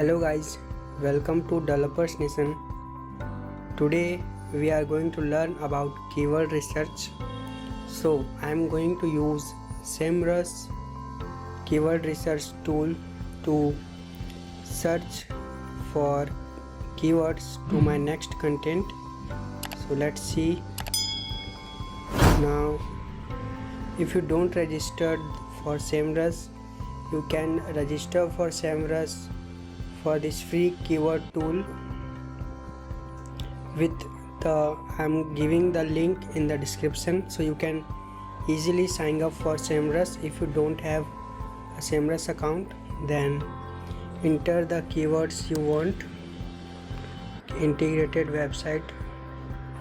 Hello guys, welcome to Developers Nation. Today we are going to learn about keyword research. So I am going to use SEMrush keyword research tool to search for keywords to my next content. So let's see. Now if you don't register for SEMrush, you can register for SEMrush for this free keyword tool I'm giving the link in the description, so you can easily sign up for SEMrush. If you don't have a SEMrush account, then enter the keywords you want. Integrated website.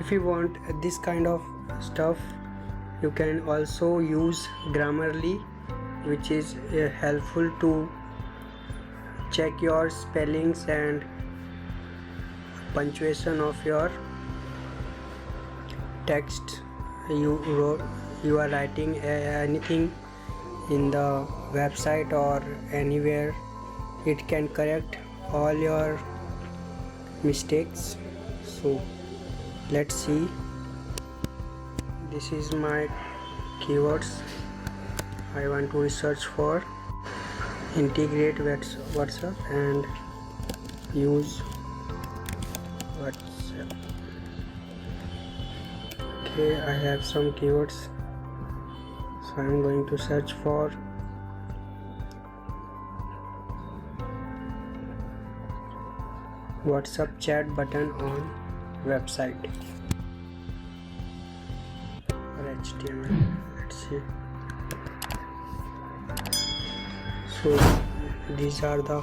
If you want this kind of stuff, you can also use Grammarly, which is helpful to check your spellings and punctuation of your text you are writing. Anything in the website or anywhere, it can correct all your mistakes. So let's see. This is my keywords I want to research for. Integrate WhatsApp and use WhatsApp. Okay, I have some keywords, so I'm going to search for WhatsApp chat button on website or HTML. Let's see. So these are the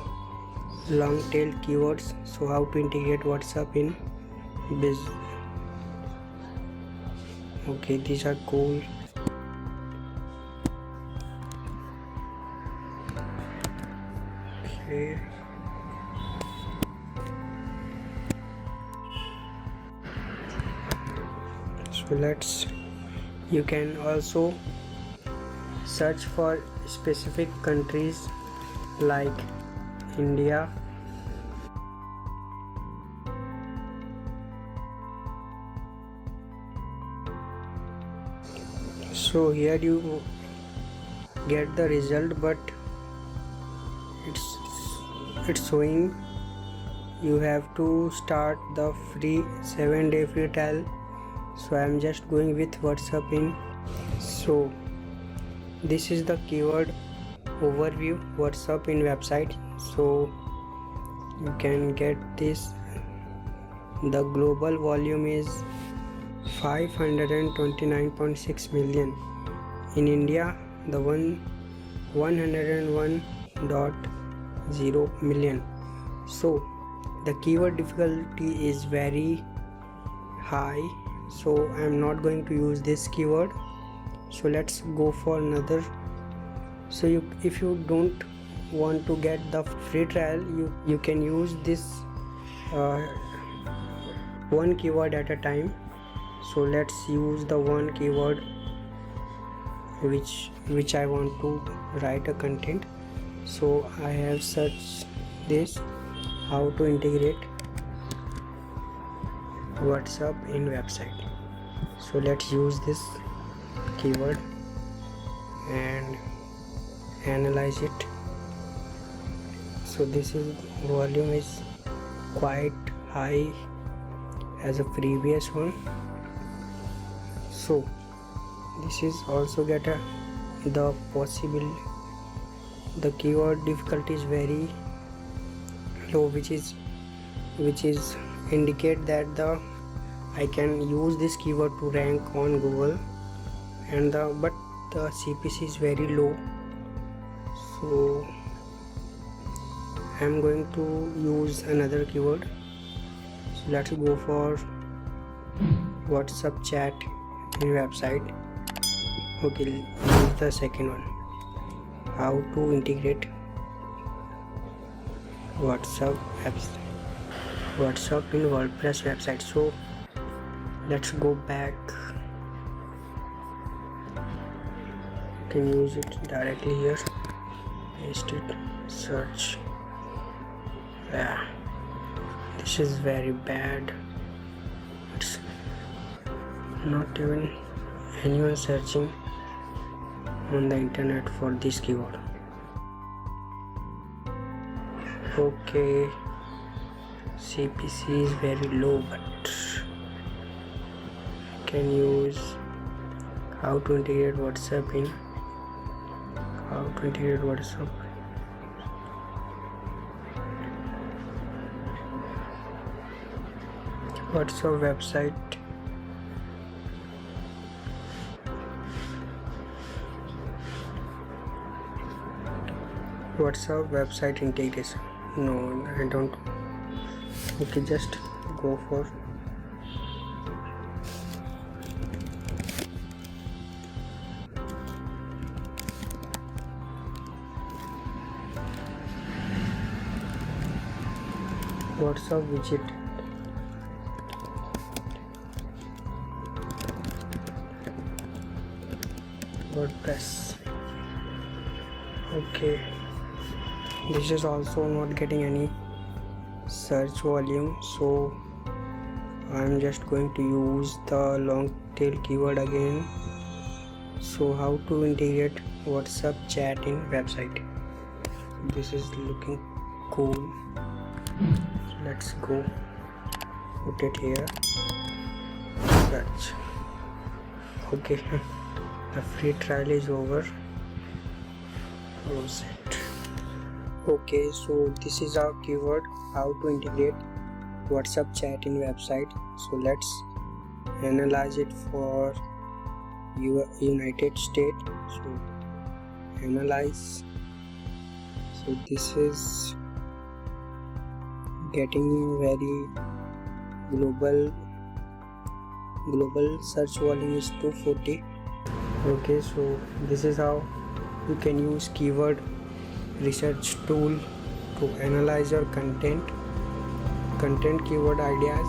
long tail keywords. So how to integrate WhatsApp in biz. Okay, these are cool. Okay. So you can also search for specific countries like India, so here you get the result, but it's showing you have to start the free 7-day free trial. So I am just going with WhatsApp in. So this is the keyword overview, WhatsApp in website. So you can get this. The global volume is 529.6 million. In India, the 101.0 million. So the keyword difficulty is very high, so I am not going to use this keyword. So let's go for another. So if you don't want to get the free trial, you can use this one keyword at a time. So let's use the one keyword which I want to write a content. So I have searched this, how to integrate WhatsApp in website. So let's use this keyword and analyze it. So this is volume is quite high as a previous one. So this is also get the keyword difficulty is very low, which is indicate that I can use this keyword to rank on Google, and but the CPC is very low. So I'm going to use another keyword. So let's go for WhatsApp chat in website. Okay, use the second one. How to integrate WhatsApp in WordPress website. So let's go back. You can use it directly here. Paste it, search, Yeah, this is very bad. It's not even anyone searching on the internet for this keyword. Okay, CPC is very low, but I can use how to integrate WhatsApp in WhatsApp website. WhatsApp website integration. No, I don't. Okay, just go for WhatsApp widget. WordPress. Okay, this is also not getting any search volume, so I'm just going to use the long tail keyword again. So how to integrate WhatsApp chat in website. This is looking cool. Let's go put it here. Search. Okay, the free trial is over. Close it. Okay, so this is our keyword, how to integrate WhatsApp chat in website. So let's analyze it for United States. So analyze. So this is getting very global search volume is 240. Okay, so this is how you can use keyword research tool to analyze your content keyword ideas.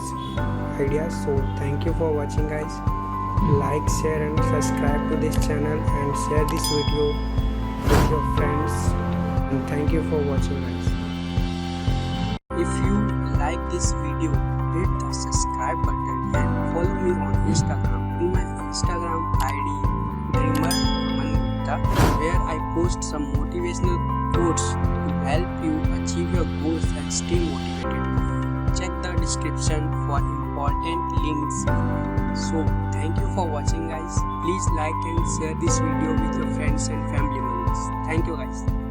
So thank you for watching, guys. Like, share and subscribe to this channel and share this video with your friends, and thank you for watching, guys. If you like this video, hit the subscribe button and follow me on Instagram in my Instagram ID DreamerManGupta, where I post some motivational quotes to help you achieve your goals and stay motivated. Check the description for important links. So thank you for watching, guys. Please like and share this video with your friends and family members. Thank you, guys.